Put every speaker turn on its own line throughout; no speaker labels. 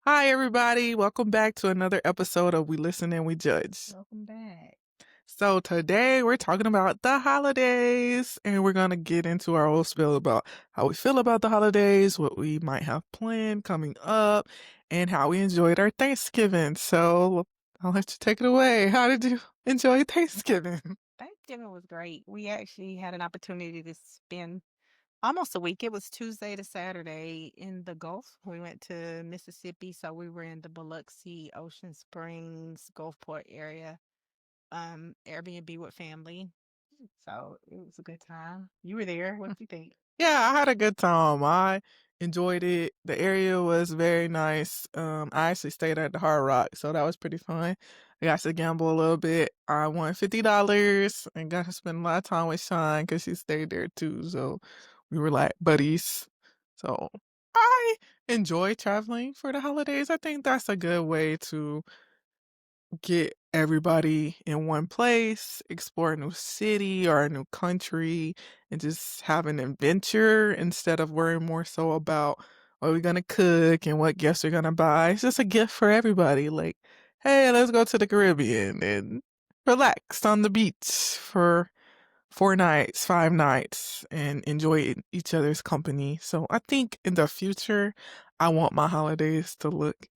Hi, everybody. Welcome back to another episode of We Listen and We Judge.
Welcome back.
So, today we're talking about the holidays, and we're going to get into our whole spiel about how we feel about the holidays, what we might have planned coming up, and how we enjoyed our Thanksgiving. So, I'll let you take it away. How did you enjoy Thanksgiving?
Thanksgiving was great. We actually had an opportunity to spend almost a week. It was Tuesday to Saturday in the Gulf. We went to Mississippi, so we were in the Biloxi, Ocean Springs, Gulfport area, Airbnb with family. So it was a good time. You were there. What did you think?
Yeah, I had a good time. I enjoyed it. The area was very nice. I actually stayed at the Hard Rock, so that was pretty fun. I got to gamble a little bit. I won $50 and got to spend a lot of time with Sean because she stayed there too. So we were like buddies. So I enjoy traveling for the holidays. I think that's a good way to get everybody in one place, explore a new city or a new country, and just have an adventure instead of worrying more so about what we're gonna cook and what gifts we're gonna buy. It's just a gift for everybody. Like, hey, let's go to the Caribbean and relax on the beach for 4 nights, 5 nights, and enjoy each other's company. So I think in the future, I want my holidays to look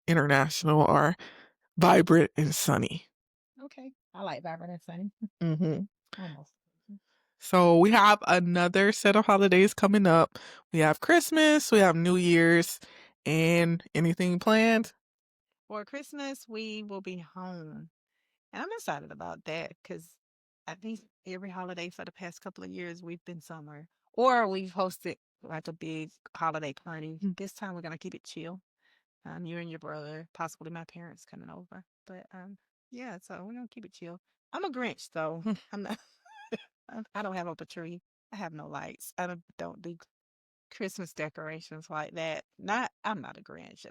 international or vibrant and sunny.
Okay. I like vibrant and sunny.
hmm
Almost.
So we have another set of holidays coming up. We have Christmas, we have New Year's, and anything planned?
For Christmas, we will be home. And I'm excited about that because I think every holiday for the past couple of years we've been somewhere or we've hosted like a big holiday party. This time we're gonna keep it chill. You and your brother, possibly my parents coming over. But yeah, so we're gonna keep it chill. I'm a Grinch though. I'm not. I don't have up a tree. I have no lights. I don't do Christmas decorations like that. Not. I'm not a Grinch.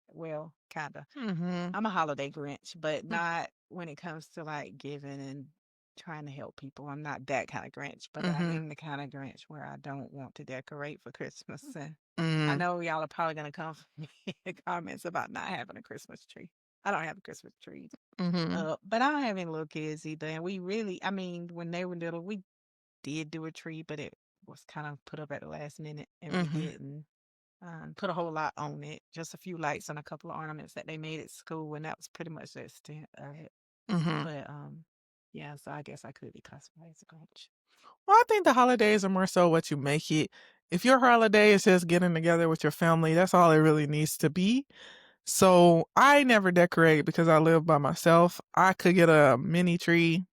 Well, kinda.
Mm-hmm.
I'm a holiday Grinch, but not when it comes to like giving and trying to help people. I'm not that kind of Grinch, but I
Mm-hmm.
am the kind of Grinch where I don't want to decorate for Christmas. And I
Mm-hmm.
know y'all are probably going to come for me in comments about not having a Christmas tree. I don't have a Christmas tree.
Mm-hmm.
But I don't have any little kids either. And we really, I mean, when they were little, we did do a tree, but it was kind of put up at the last minute and we
Mm-hmm.
didn't put a whole lot on it. Just a few lights and a couple of ornaments that they made at school, and that was pretty much the extent of it.
Mm-hmm.
But yeah, so I guess I could be classified as a Grinch.
Well, I think the holidays are more so what you make it. If your holiday is just getting together with your family, that's all it really needs to be. So I never decorate because I live by myself. I could get a mini tree,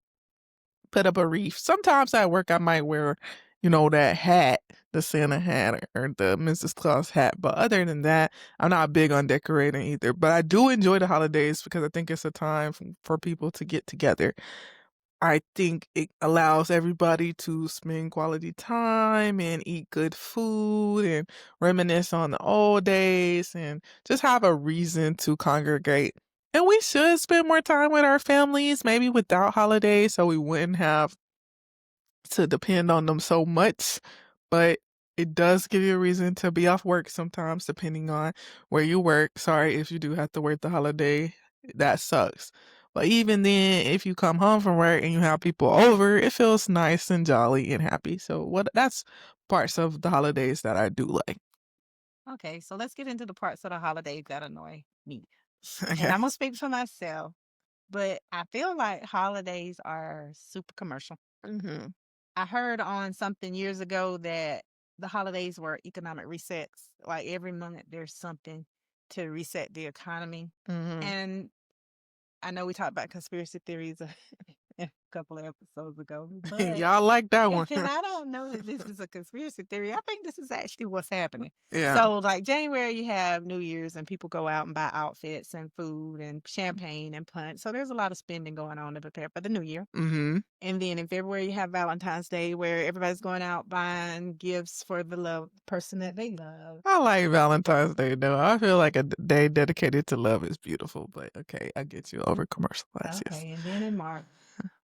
put up a wreath. Sometimes at work I might wear, that hat, the Santa hat or the Mrs. Claus hat. But other than that, I'm not big on decorating either. But I do enjoy the holidays because I think it's a time for people to get together. I think it allows everybody to spend quality time and eat good food and reminisce on the old days and just have a reason to congregate. And we should spend more time with our families, maybe without holidays, so we wouldn't have to depend on them so much. But it does give you a reason to be off work sometimes, depending on where you work. Sorry if you do have to work the holiday, that sucks. But even then, if you come home from work and you have people over, it feels nice and jolly and happy. So that's parts of the holidays that I do like.
Okay, so let's get into the parts of the holidays that annoy me. And
Okay.
I'm gonna speak for myself, but I feel like holidays are super commercial.
Mhm.
I heard on something years ago that the holidays were economic resets. Like every month there's something to reset the economy.
Mhm.
And I know we talked about conspiracy theories a couple of episodes ago, but
Y'all like that one.
and I don't know that this is a conspiracy theory. I think this is actually what's happening.
Yeah.
So, like January, you have New Year's, and people go out and buy outfits and food and champagne and punch. So there's a lot of spending going on to prepare for the New Year.
Mhm.
And then in February, you have Valentine's Day, where everybody's going out buying gifts for the love person that they love.
I like Valentine's Day though. I feel like a day dedicated to love is beautiful, but okay, I get you over commercialized, yes.
Okay, and then in March.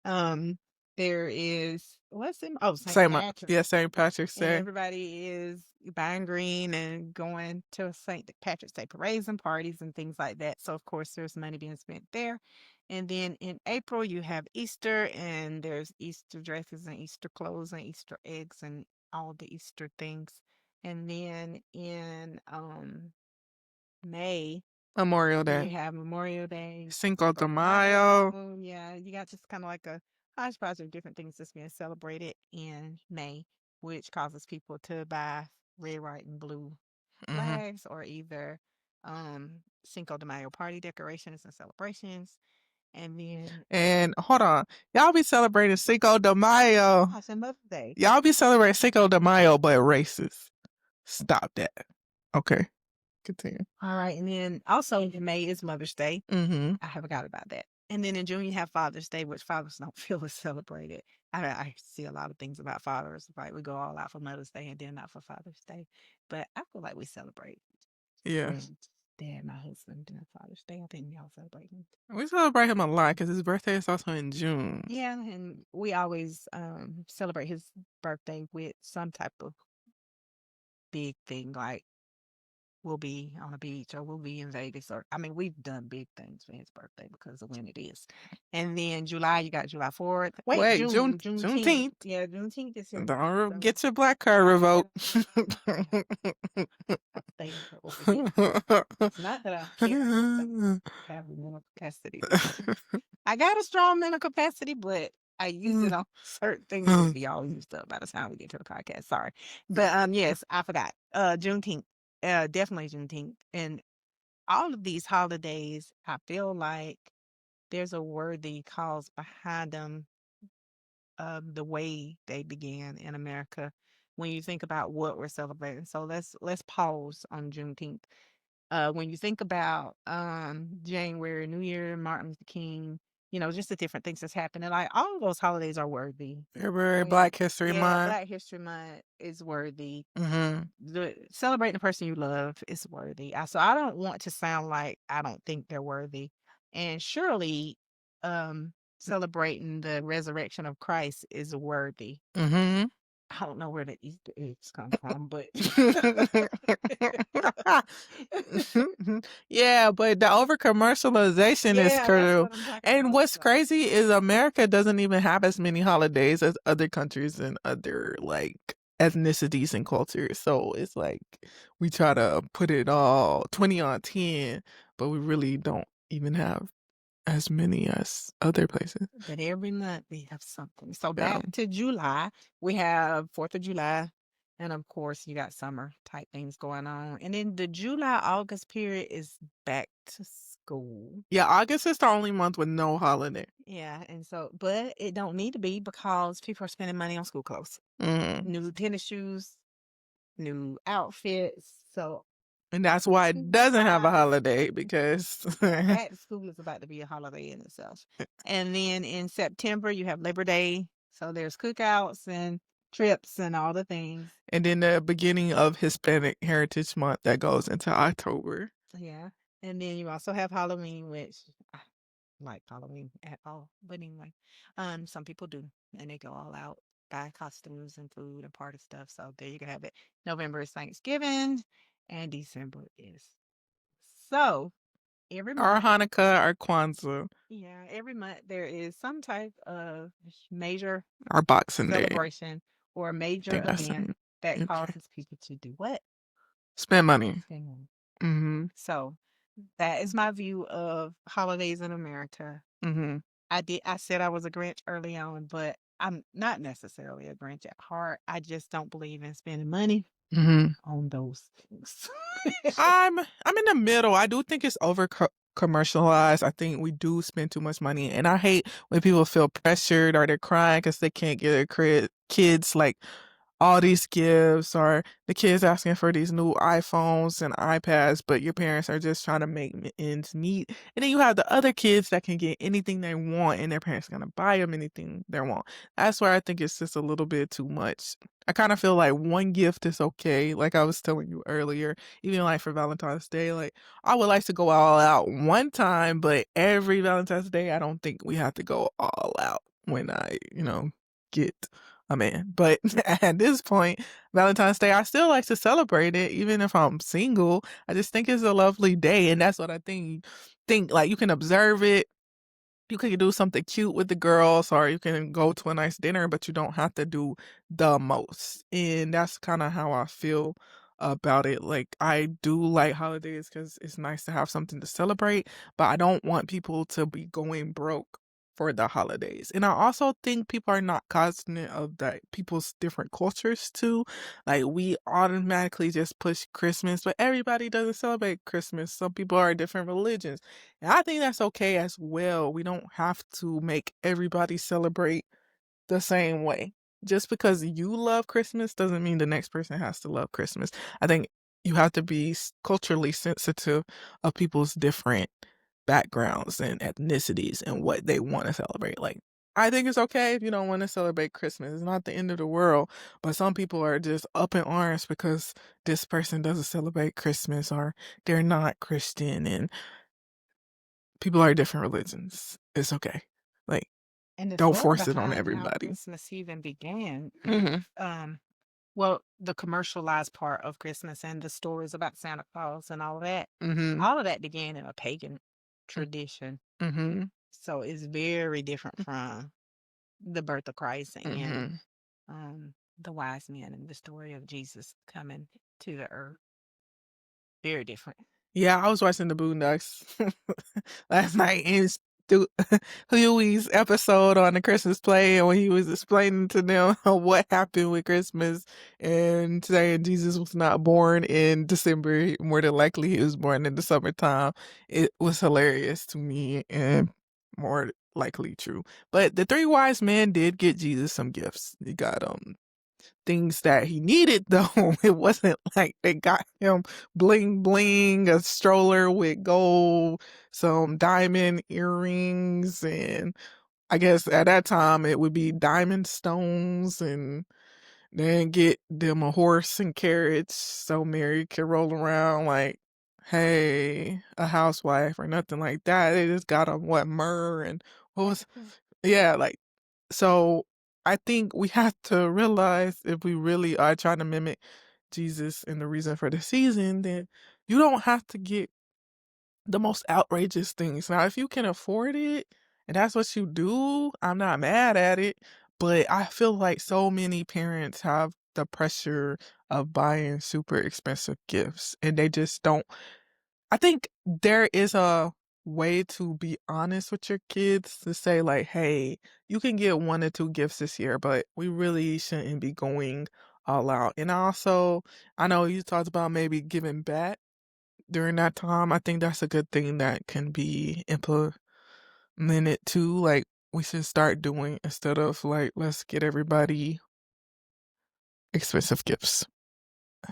Um, there is what's in oh St.
Same, yeah,
Patrick's.
St. Patrick's
And
Day.
everybody is buying green and going to St. Patrick's Day parades and parties and things like that. So, of course, there's money being spent there. And then in April, you have Easter, and there's Easter dresses and Easter clothes and Easter eggs and all the Easter things. And then in May,
Memorial
you
Day.
have Memorial Day,
Cinco
Cinco
de
de
Mayo.
Mayo. Yeah, you got just kind of like a hodgepodge of different things that's being celebrated in May, which causes people to buy red, white, and blue
Hmm.
flags or either Cinco de Mayo party decorations and celebrations. And then
And hold on, y'all be celebrating Cinco de Mayo.
gosh, and Mother's Day.
Y'all be celebrating Cinco de Mayo, but racist. Stop that. Okay, continue.
All right, and then also in May is Mother's Day.
Mm-hmm.
I forgot about that. And then in June, you have Father's Day, which fathers don't feel is celebrated. I see a lot of things about fathers. Like we go all out for Mother's Day and then not for Father's Day. But I feel like we celebrate.
Yeah.
And Dad, my husband, and Father's Day. I think we all celebrate him.
We celebrate him a lot because his birthday is also in June.
Yeah, and we always celebrate his birthday with some type of big thing, like we'll be on a beach or we'll be in Vegas or I mean we've done big things for his birthday because of when it is. And then July you got July 4th. Wait,
Wait,
Juneteenth.
Juneteenth.
Yeah, Juneteenth is here.
Don't
So
get your black card
I gotta
revoked.
abstain over here. It's not that I care. I just have a mental capacity. I got a strong mental capacity, but I use it on certain things that be all used up by the time we get to the podcast. Sorry. But yes, I forgot. Juneteenth. Definitely Juneteenth. And all of these holidays, I feel like there's a worthy cause behind them, the way they began in America. When you think about what we're celebrating, so let's pause on Juneteenth. When you think about January, New Year, Martin Luther King, just the different things that's happening. Like all of those holidays are worthy.
February,
When
Black History
yeah,
Month.
Black History Month is worthy.
Mm-hmm.
Celebrating the person you love is worthy. So I don't want to sound like I don't think they're worthy. And surely celebrating the resurrection of Christ is worthy.
Mm-hmm.
I don't know where the Easter eggs come from, but
Yeah, but the over commercialization is
yeah, that's
true.
what I'm talking
And
about.
what's
So
crazy is America doesn't even have as many holidays as other countries and other like ethnicities and cultures. So it's like we try to put it all 20 on 10, but we really don't even have as many as other places.
but every month we have something. So
Yeah.
back to July, we have 4th of July. And of course, you got summer type things going on. And then the July August period is back to school.
Yeah, August is the only month with no holiday.
Yeah. And so, but it don't need to be because people are spending money on school clothes,
Mm.
new tennis shoes, new outfits. So
And that's why it doesn't have a holiday because
back to school is about to be a holiday in itself. And then in September, you have Labor Day. So there's cookouts and trips and all the things.
and then the beginning of Hispanic Heritage Month that goes into October.
Yeah. And then you also have Halloween, which I don't like Halloween at all. But anyway, some people do, and they go all out, buy costumes and food and party stuff. So there you can have it. November is Thanksgiving, and December is so every
Our
month.
Hanukkah, our Kwanzaa,
Yeah, every month there is some type of major
our Boxing Day.
celebration or a
I
major
think that's
event
it.
that
Okay.
causes people to do what?
Spend money.
Spend money.
Mm-hmm.
So that is my view of holidays in America.
Mm-hmm.
I said I was a Grinch early on, but I'm not necessarily a Grinch at heart. I just don't believe in spending money
Mm-hmm.
on those things.
I'm in the middle. I do think it's over commercialized. I think we do spend too much money, and I hate when people feel pressured or they're crying because they can't get their kids like all these gifts or the kids asking for these new iPhones and iPads, but your parents are just trying to make ends meet. And then you have the other kids that can get anything they want and their parents are going to buy them anything they want. That's where I think it's just a little bit too much. I kind of feel like one gift is okay. Like I was telling you earlier, even like for Valentine's Day, like I would like to go all out one time, but every Valentine's Day, I don't think we have to go all out. when get a man. But at this point, Valentine's Day, I still like to celebrate it even if I'm single. I just think it's a lovely day, and that's what I think like you can observe it, you can do something cute with the girls, or you can go to a nice dinner, but you don't have to do the most. And that's kind of how I feel about it. Like, I do like holidays because it's nice to have something to celebrate, but I don't want people to be going broke for the holidays. And I also think people are not cognizant of that people's different cultures too. Like, we automatically just push Christmas, but everybody doesn't celebrate Christmas. Some people are different religions. And I think that's okay as well. We don't have to make everybody celebrate the same way. Just because you love Christmas doesn't mean the next person has to love Christmas. I think you have to be culturally sensitive of people's different backgrounds and ethnicities and what they want to celebrate. Like, I think it's okay if you don't want to celebrate Christmas. It's not the end of the world. But some people are just up in arms because this person doesn't celebrate Christmas or they're not Christian, and people are different religions. It's okay. Like,
And the
don't
story
force it on
behind how
everybody.
Christmas even began,
Mhm.
um, well, the commercialized part of Christmas and the stories about Santa Claus and
Mhm.
all of that began in a pagan
Mm.
tradition.
Mhm.
So it's very different from the birth of Christ and
Mhm.
the wise men and the story of Jesus coming to the earth. Very different.
Yeah, I was watching the Boondocks last night, and Stu Huey's episode on the Christmas Play, and when he was explaining to them what happened with Christmas and saying Jesus was not born in December, more than likely he was born in the summertime. It was hilarious to me and more likely true. But the three wise men did get Jesus some gifts. He got things that he needed though. It wasn't like they got him bling bling, a stroller with gold, some diamond earrings, and I guess at that time it would be diamond stones, and then get them a horse and carriage so Mary could roll around like, hey, a housewife or nothing like that. They just got him what, myrrh and what was, yeah, like, so I think we have to realize if we really are trying to mimic Jesus and the reason for the season, then you don't have to get the most outrageous things. Now, if you can afford it and that's what you do, I'm not mad at it. But I feel like so many parents have the pressure of buying super expensive gifts and they just don't. I think there is a way to be honest with your kids to say, like, hey, you can get one or two gifts this year, but we really shouldn't be going all out. And also, I know you talked about maybe giving back during that time. I think that's a good thing that can be implemented too. Like, we should start doing instead of like, let's get everybody expensive gifts.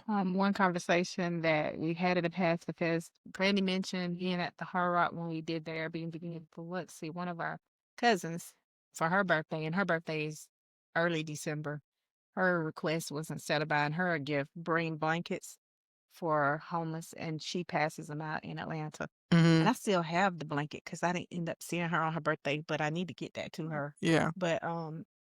One conversation that we had in the past because Brandy mentioned being at the Hard Rock when we did the Airbnb for let's see, one of our cousins for her birthday, and her birthday is early December. Her request was instead of buying her a gift, bring blankets for homeless, and she passes them out in Atlanta. And
Hmm.
I still have the blanket because I didn't end up seeing her on her birthday, but I need to get that to her.
Yeah.
But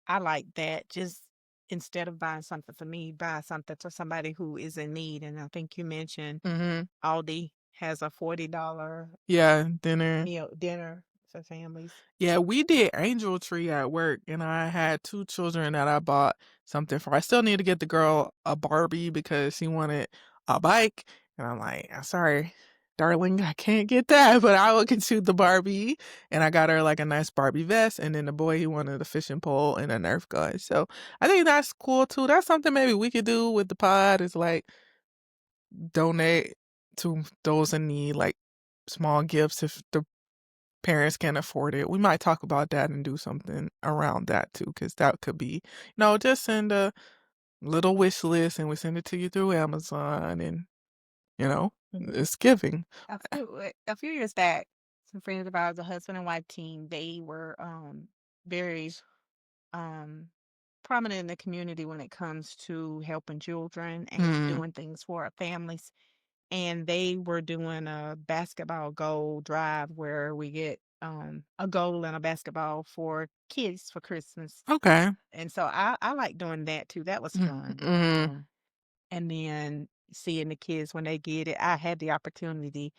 I like that. Just instead of buying something for me, buy something for somebody who is in need. And I think you mentioned
Hmm.
Aldi has a $40
Yeah. Dinner.
meal dinner for families.
Yeah, we did Angel Tree at work, and I had two children that I bought something for. I still need to get the girl a Barbie because she wanted a bike, and I'm like, I'm sorry, darling, I can't get that, but I will get you the Barbie. And I got her like a nice Barbie vest, and then the boy he wanted a fishing pole and a Nerf gun. So I think that's cool too. That's something maybe we could do with the pod is like donate to those in need, like small gifts if the parents can't afford it. We might talk about that and do something around that too, because that could be, just send a little wish list and we send it to you through Amazon and, it's giving.
A few years back, some friends of ours, a husband and wife team, they were very um prominent in the community when it comes to helping children and
Mm,
doing things for our families. And they were doing a basketball goal drive where we get a goal and a basketball for kids for Christmas.
Okay.
And so I like doing that too. That was fun.
Mhm.
And then seeing the kids when they get it. I had the opportunity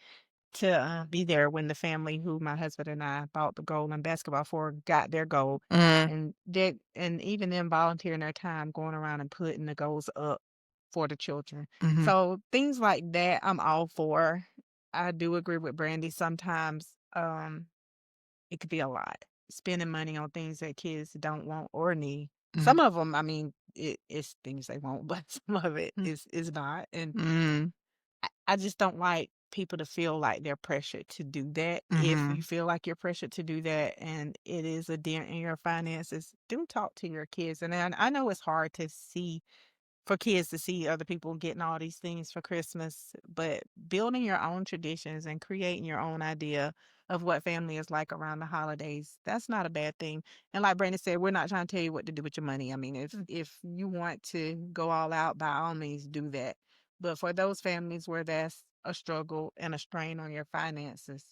to be there when the family who my husband and I bought the goal and basketball for got their goal.
Mhm.
And even them volunteering their time going around and putting the goals up for the children.
Mhm.
So things like that I'm all for. I do agree with Brandy. Sometimes it could be a lot. Spending money on things that kids don't want or need.
Mhm.
Some of them, I mean, it's things they want, but some of it
Mhm.
is not. And
Mhm.
I just don't like people to feel like they're pressured to do that. If you
Mhm.
feel like you're pressured to do that and it is a dent in your finances, do talk to your kids. And I know it's hard to see for kids to see other people getting all these things for Christmas, but building your own traditions and creating your own idea of what family is like around the holidays, that's not a bad thing. And like Brandon said, we're not trying to tell you what to do with your money. I mean, if you want to go all out, by all means do that. But for those families where that's a struggle and a strain on your finances,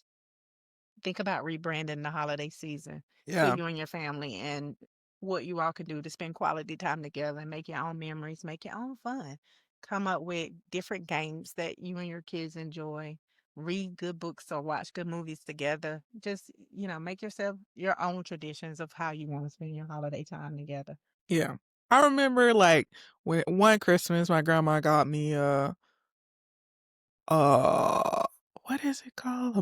think about rebranding the holiday season for
Yeah.
you and your family and what you all can do to spend quality time together and make your own memories, make your own fun. Come up with different games that you and your kids enjoy. Read good books or watch good movies together. Just, make yourself your own traditions of how you want to spend your holiday time together.
Yeah. I remember, like, when one Christmas, my grandma got me, uh, what is it called?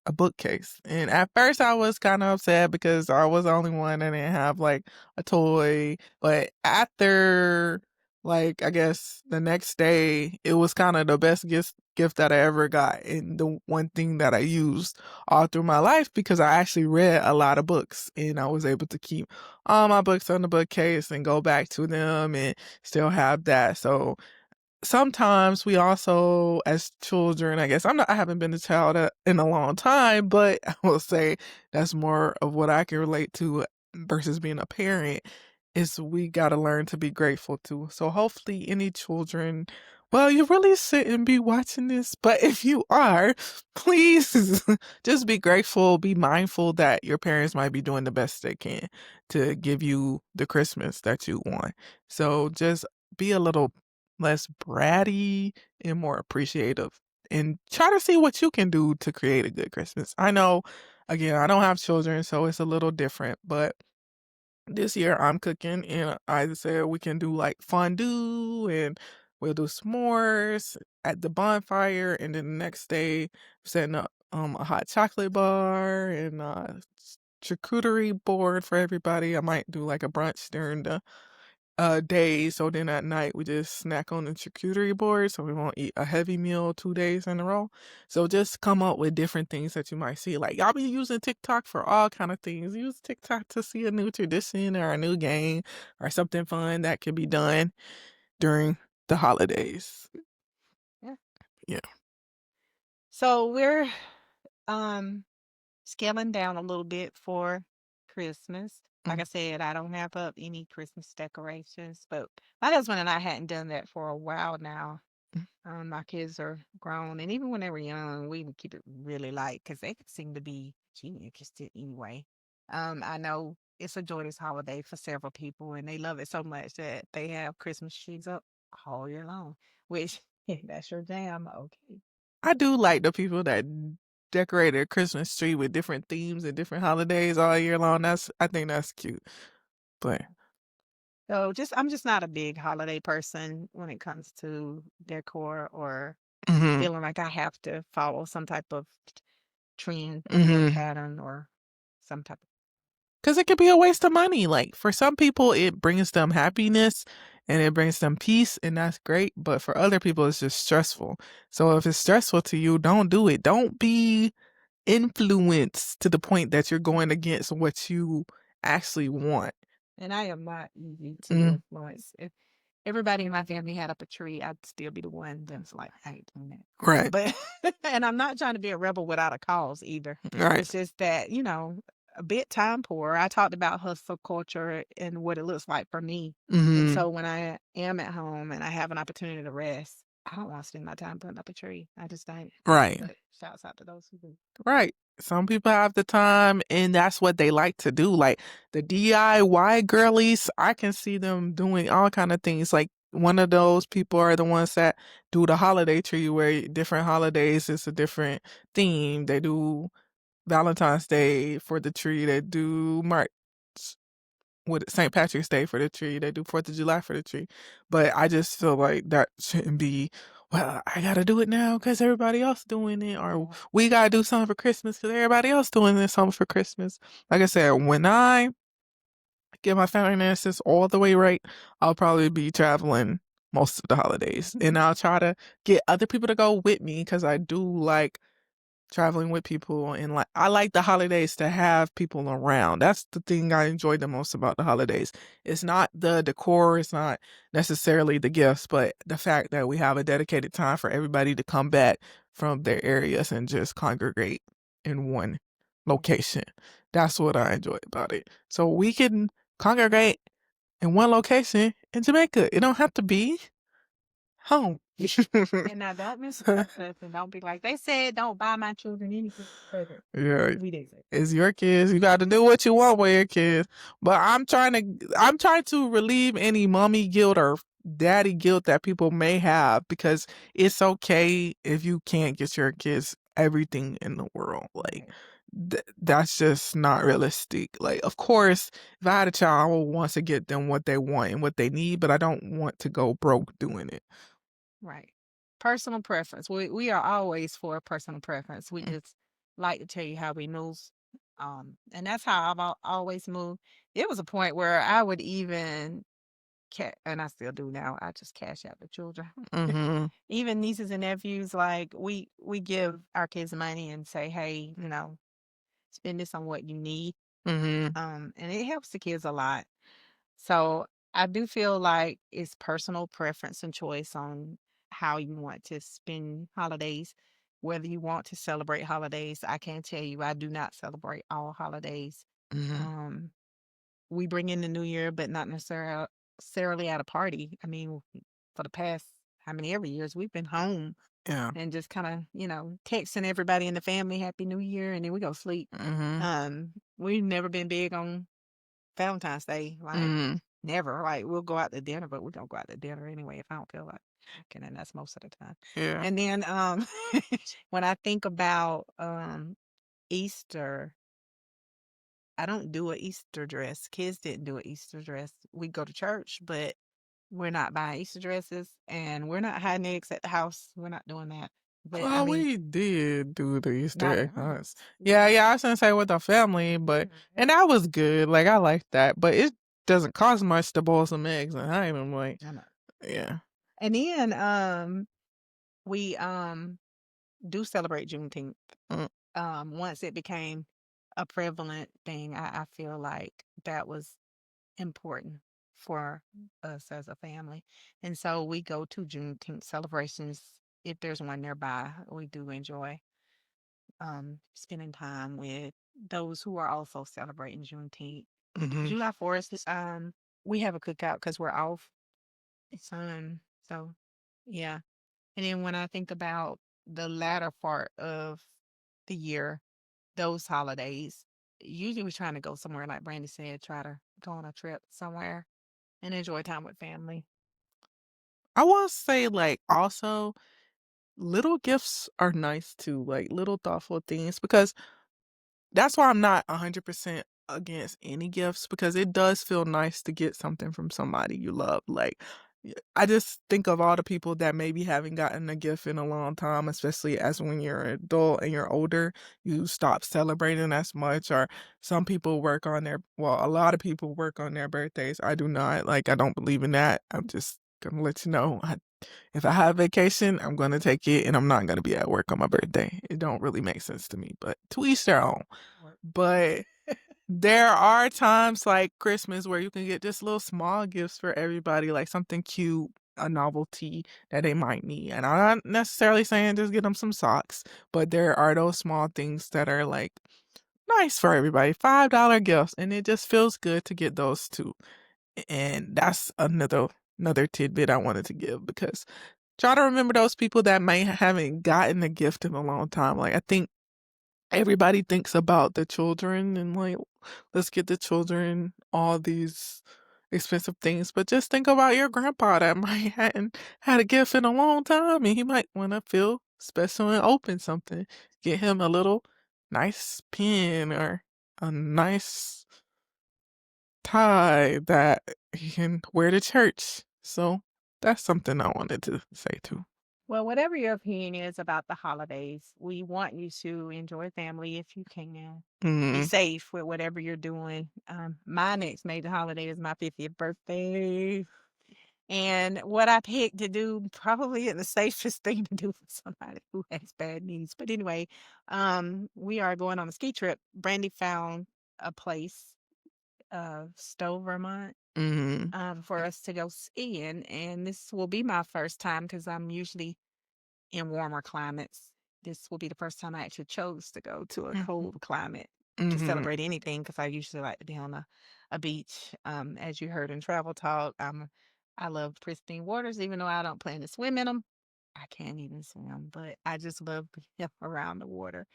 A bookcase. And at first I was kind of upset because I was the only one that didn't have like a toy. But after like I guess the next day, it was kind of the best gift that I ever got. And the one thing that I used all through my life because I actually read a lot of books and I was able to keep all my books on the bookcase and go back to them and still have that. So sometimes we also, as children, I guess I haven't been a child in a long time, but I will say that's more of what I can relate to versus being a parent is we got to learn to be grateful too. So hopefully any children, well, you really shouldn't be watching this, but if you are, please just be grateful, be mindful that your parents might be doing the best they can to give you the Christmas that you want. So just be a little less bratty and more appreciative and try to see what you can do to create a good Christmas. I know, again, I don't have children, so it's a little different, but this year I'm cooking and I said we can do like fondue and we'll do s'mores at the bonfire and then the next day setting up a hot chocolate bar and charcuterie board for everybody. I might do like a brunch during the days. So then at night we just snack on the charcuterie board so we won't eat a heavy meal 2 days in a row. So just come up with different things that you might see. Like y'all be using TikTok for all kind of things. Use TikTok to see a new tradition or a new game or something fun that can be done during the holidays.
Yeah.
Yeah.
So we're um scaling down a little bit for Christmas. Like
Mm,
I said, I don't have up any Christmas decorations, but my husband and I hadn't done that for a while now.
mm.
My kids are grown, and even when they were young, we would keep it really light because they could seem to be interested anyway. I know it's a joyous holiday for several people, and they love it so much that they have Christmas trees up all year long, which that's your jam. Okay.
I do like the people that decorate their Christmas tree with different themes and different holidays all year long. I think that's cute. But
So I'm just not a big holiday person when it comes to decor or
mhm.
feeling like I have to follow some type of trend or
Mhm.
pattern or some type of
'Cause it could be a waste of money, like, for some people, it brings them happiness and it brings them peace, and that's great, but for other people, it's just stressful. So if it's stressful to you, don't do it. Don't be influenced to the point that you're going against what you actually want.
and I am not easy to
Mm,
influence. If everybody in my family had up a tree, I'd still be the one that's like, I ain't doing that.
right,
But and I'm not trying to be a rebel without a cause either.
right.
It's just that, a bit time poor. I talked about hustle culture and what it looks like for me. And
Mhm,
so when I am at home and I have an opportunity to rest, I don't want to spend my time putting up a tree. I just don't.
right,
But shouts out to those who do.
right. Some people have the time and that's what they like to do. Like the DIY girlies, I can see them doing all kind of things. Like one of those people are the ones that do the holiday tree where different holidays is a different theme. They do Valentine's Day for the tree, they do March with St. Patrick's Day for the tree. They do 4th of July for the tree. But I just feel like that shouldn't be, well, I gotta do it now because everybody else doing it, or we gotta do something for Christmas because everybody else doing this something for Christmas. Like I said, when I get my finances all the way right, I'll probably be traveling most of the holidays, and I'll try to get other people to go with me because I do like traveling with people, and like I like the holidays to have people around. That's the thing I enjoy the most about the holidays. It's not the decor, it's not necessarily the gifts, but the fact that we have a dedicated time for everybody to come back from their areas and just congregate in one location. That's what I enjoy about it. So we can congregate in one location in Jamaica. It don't have to be home.
And now don't misconstrue and don't be like, they said don't buy my children anything further.
Yeah,
We didn't say.
it's your kids. You got to do what you want with your kids. But I'm trying to relieve any mommy guilt or daddy guilt that people may have, because it's okay if you can't get your kids everything in the world. Like that's just not realistic. Like, of course, if I had a child, I would want to get them what they want and what they need, but I don't want to go broke doing it.
Right. Personal preference. We are always for personal preference. We
Mm.
just like to tell you how we move. And that's how always moved. It was a point where I would even and I still do now. I just cash out the children.
Mhm.
Even nieces and nephews, like we give our kids money and say, hey, spend this on what you need.
Mhm.
And it helps the kids a lot. So I do feel like it's personal preference and choice on how you want to spend holidays, whether you want to celebrate holidays. I can't tell you, I do not celebrate all holidays.
Mhm.
Um, we bring in the new year, but not necessarily at a party. I mean, for the past how many ever years we've been home
Yeah.
and just kind of, texting everybody in the family Happy New Year and then we go sleep.
Mhm.
We've never been big on Valentine's Day, like,
Mhm.
never. Like, we'll go out to dinner, but we don't go out to dinner anyway if I don't feel like cooking, and that's most of the time.
Yeah.
And then, when I think about, Easter, I don't do a Easter dress. Kids didn't do a Easter dress. We go to church, but we're not buying Easter dresses, and we're not hiding eggs at the house. We're not doing that. But, I
Well,
mean,
we did do the Easter
not
egg
at our
hunts.
house.
Yeah, yeah, I was gonna say with the family, but and that was good. Like I like that, but it doesn't cost much to boil some eggs and I even like,
I know.
yeah.
And then, we, do celebrate Juneteenth.
Mm.
Once it became a prevalent thing, I feel like that was important for us as a family. And so we go to Juneteenth celebrations. If there's one nearby, we do enjoy spending time with those who are also celebrating Juneteenth.
Mhm.
July 4th, we have a cookout because we're off. So yeah. And then when I think about the latter part of the year, those holidays, usually we're trying to go somewhere, like Brandy said, try to go on a trip somewhere and enjoy time with family.
I will say like also little gifts are nice too, like little thoughtful things, because that's why I'm not 100% against any gifts, because it does feel nice to get something from somebody you love. Like, I just think of all the people that maybe haven't gotten a gift in a long time, especially as when you're an adult and you're older, you stop celebrating as much. Or some people work on a lot of people work on their birthdays. I do not. Like, I don't believe in that. I'm just gonna let you know. If I have vacation, I'm gonna take it, and I'm not gonna be at work on my birthday. It don't really make sense to me, but to each their own. But there are times like Christmas where you can get just little small gifts for everybody, like something cute, a novelty that they might need. And I'm not necessarily saying just get them some socks, but there are those small things that are like nice for everybody. $5 gifts, and it just feels good to get those too. And that's another tidbit I wanted to give, because try to remember those people that may haven't gotten a gift in a long time. Like I think everybody thinks about the children and like, let's get the children all these expensive things, but just think about your grandpa that might hadn't had a gift in a long time and he might want to feel special and open something. Get him a little nice pin or a nice tie that he can wear to church. So that's something I wanted to say too.
Well, whatever your opinion is about the holidays, we want you to enjoy family if you can. Be
Mm,
safe with whatever you're doing. My next major holiday is my 50th birthday. And what I picked to do probably is the safest thing to do for somebody who has bad knees. But anyway, we are going on a ski trip. Brandy found a place, Stowe, Vermont,
mm,
for us to go skiing. And this will be my first time because I'm usually in warmer climates. This will be the first time I actually chose to go to a
mhm,
cold climate to
mhm,
celebrate anything because I usually like to be on a beach. As you heard in Travel Talk, I love pristine waters, even though I don't plan to swim in them. I can't even swim, but I just love being around the water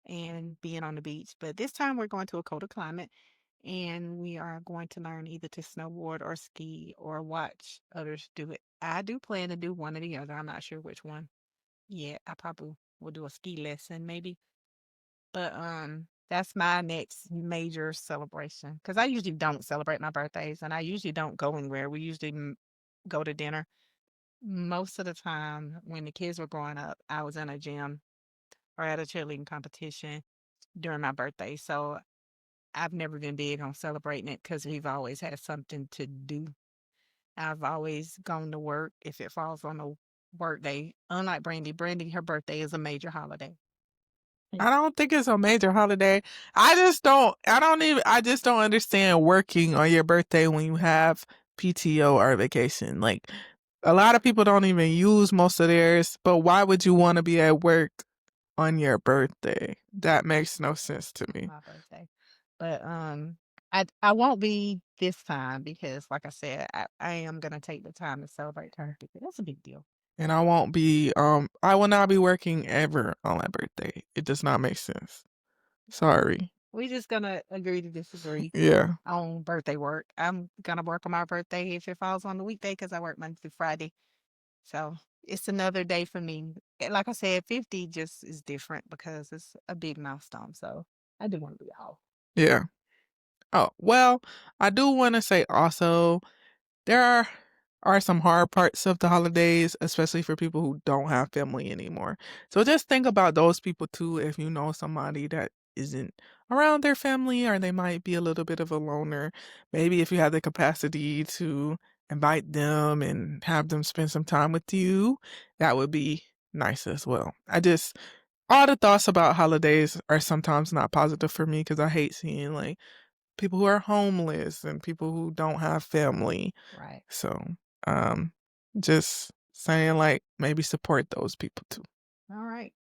and being on the beach. But this time we're going to a colder climate and we are going to learn either to snowboard or ski or watch others do it. I do plan to do one or the other. I'm not sure which one. Yeah, I probably will do a ski lesson maybe. But that's my next major celebration because I usually don't celebrate my birthdays and I usually don't go anywhere. We usually go to dinner. Most of the time when the kids were growing up, I was in a gym or at a cheerleading competition during my birthday. So I've never been big on celebrating it because we've always had something to do. I've always gone to work if it falls on a work day. Unlike Brandy, Brandy, her birthday is a major holiday.
I don't think it's a major holiday. I just don't understand working on your birthday when you have PTO or vacation. Like, a lot of people don't even use most of theirs, but why would you want to be at work on your birthday? That makes no sense to me.
My birthday. But I won't be this time because like I said, I am gonna take the time to celebrate her because that's a big deal.
And I will not be working ever on my birthday. It does not make sense. Sorry.
We just gonna agree to disagree
Yeah.
on birthday work. I'm gonna work on my birthday if it falls on the weekday because I work Monday through Friday. So it's another day for me. Like I said, 50 just is different because it's a big milestone. So I do want to be off.
Yeah. Oh, well, I do want to say also there are some hard parts of the holidays, especially for people who don't have family anymore. So just think about those people too if you know somebody that isn't around their family or they might be a little bit of a loner. Maybe if you have the capacity to invite them and have them spend some time with you, that would be nice as well. All the thoughts about holidays are sometimes not positive for me because I hate seeing like people who are homeless and people who don't have family.
Right.
So, um, just saying like maybe support those people too.
All right.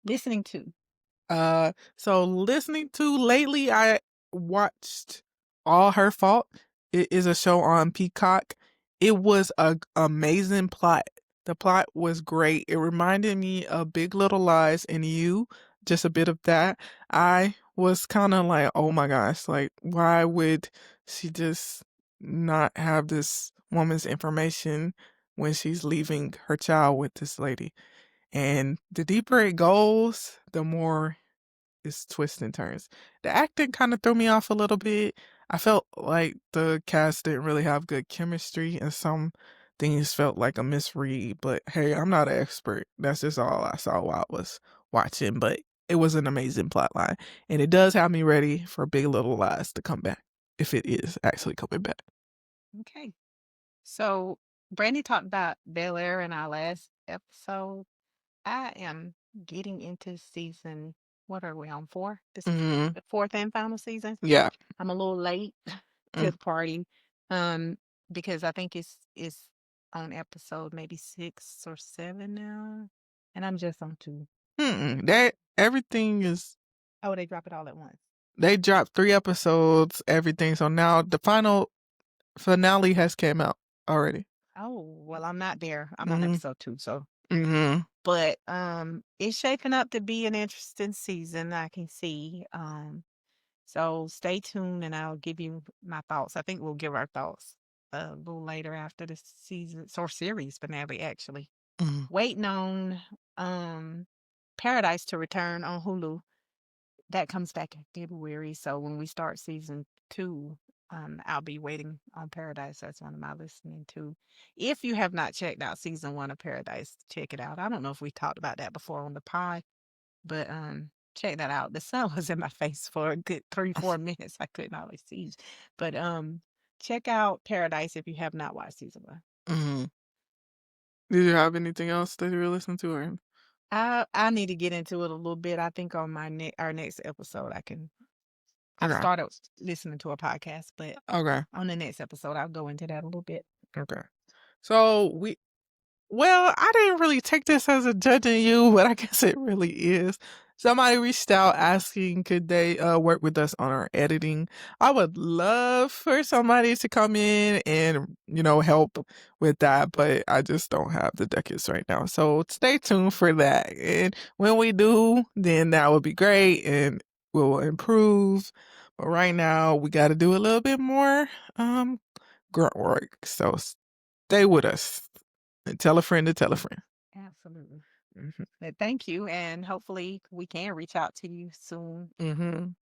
Listening to.
So listening to lately, I watched All Her Fault. It is a show on Peacock. It was a amazing plot. The plot was great. It reminded me of Big Little Lies and You, just a bit of that. I was kind of like, oh my gosh, like why would she just not have this woman's information when she's leaving her child with this lady? And the deeper it goes, the more it's twists and turns. The acting kind of threw me off a little bit. I felt like the cast didn't really have good chemistry, and some things felt like a misread. But hey, I'm not an expert. That's just all I saw while I was watching. But it was an amazing plot line, and it does have me ready for Big Little Lies to come back if it is actually coming back.
Okay. So Brandy talked about Bel Air in our last episode. I am getting into season, what are we on, 4? This is
Mm-hmm.
the 4th and final season.
Yeah.
I'm a little late to
Mm.
the party, um, because I think it's on episode maybe 6 or 7 now, and I'm just on 2.
Mm-mm. That everything is
Oh, they drop it all at once.
they dropped 3 episodes, everything. So now the final finale has came out already.
Oh, well, I'm not there. I'm on
Mhm.
episode 2, so
Mhm.
But it's shaping up to be an interesting season, I can see. So stay tuned and I'll give you my thoughts. I think we'll give our thoughts a little later after the season or series finale actually.
Mhm.
Waiting on Paradise to return on Hulu. That comes back in February. So when we start season 2, I'll be waiting on Paradise. That's one of my listening to. If you have not checked out season 1 of Paradise, check it out. I don't know if we talked about that before on the pod, but check that out. The sun was in my face for a good 3-4 minutes. I couldn't always see. But check out Paradise if you have not watched season 1.
Mhm. Did you have anything else that you were listening to, or?
I need to get into it a little bit. I think on our next episode I
Okay.
started listening to a podcast, but
Okay.
on the next episode I'll go into that a little bit.
Okay. So well, I didn't really take this as a judging you, but I guess it really is. Somebody reached out asking could they work with us on our editing. I would love for somebody to come in and, help with that, but I just don't have the decades right now. So stay tuned for that. And when we do, then that would be great and we'll improve. But right now we got to do a little bit more grunt work. So stay with us. And tell a friend to tell a friend.
Absolutely.
Mhm.
But thank you, and hopefully we can reach out to you soon
Mhm.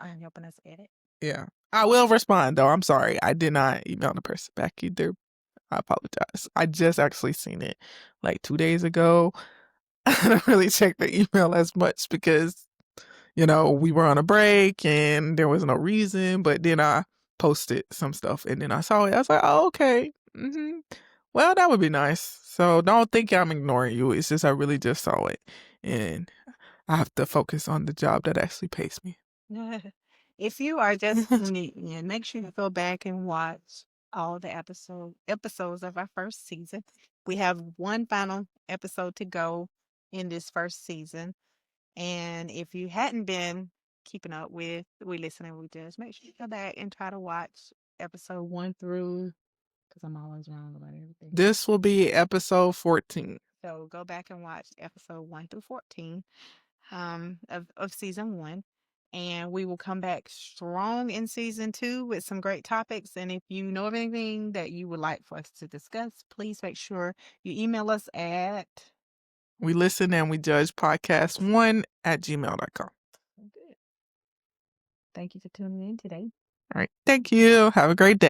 on helping us edit.
Yeah. I will respond though. I'm sorry. I did not email the person back either. I apologize. I just actually seen it like 2 days ago. I don't really check the email as much because, we were on a break and there was no reason, but then I posted some stuff and then I saw it. I was like, "Oh, okay. Mhm. Well, that would be nice." So don't think I'm ignoring you. It's just I really just saw it and I have to focus on the job that actually pays me.
If you are just tuning in, make sure you go back and watch all the episodes of our first season. We have one final episode to go in this first season. And if you hadn't been keeping up with We Listen and We Judge, make sure you go back and try to watch episode 1 through, because I'm always wrong about everything.
This will be episode 14.
So go back and watch episode 1 through 14 of season 1. And we will come back strong in season 2 with some great topics. And if you know of anything that you would like for us to discuss, please make sure you email us at
We Listen and We Judge podcast1@gmail.com.
Good. Thank you for tuning in today.
All right. Thank you. Have a great day.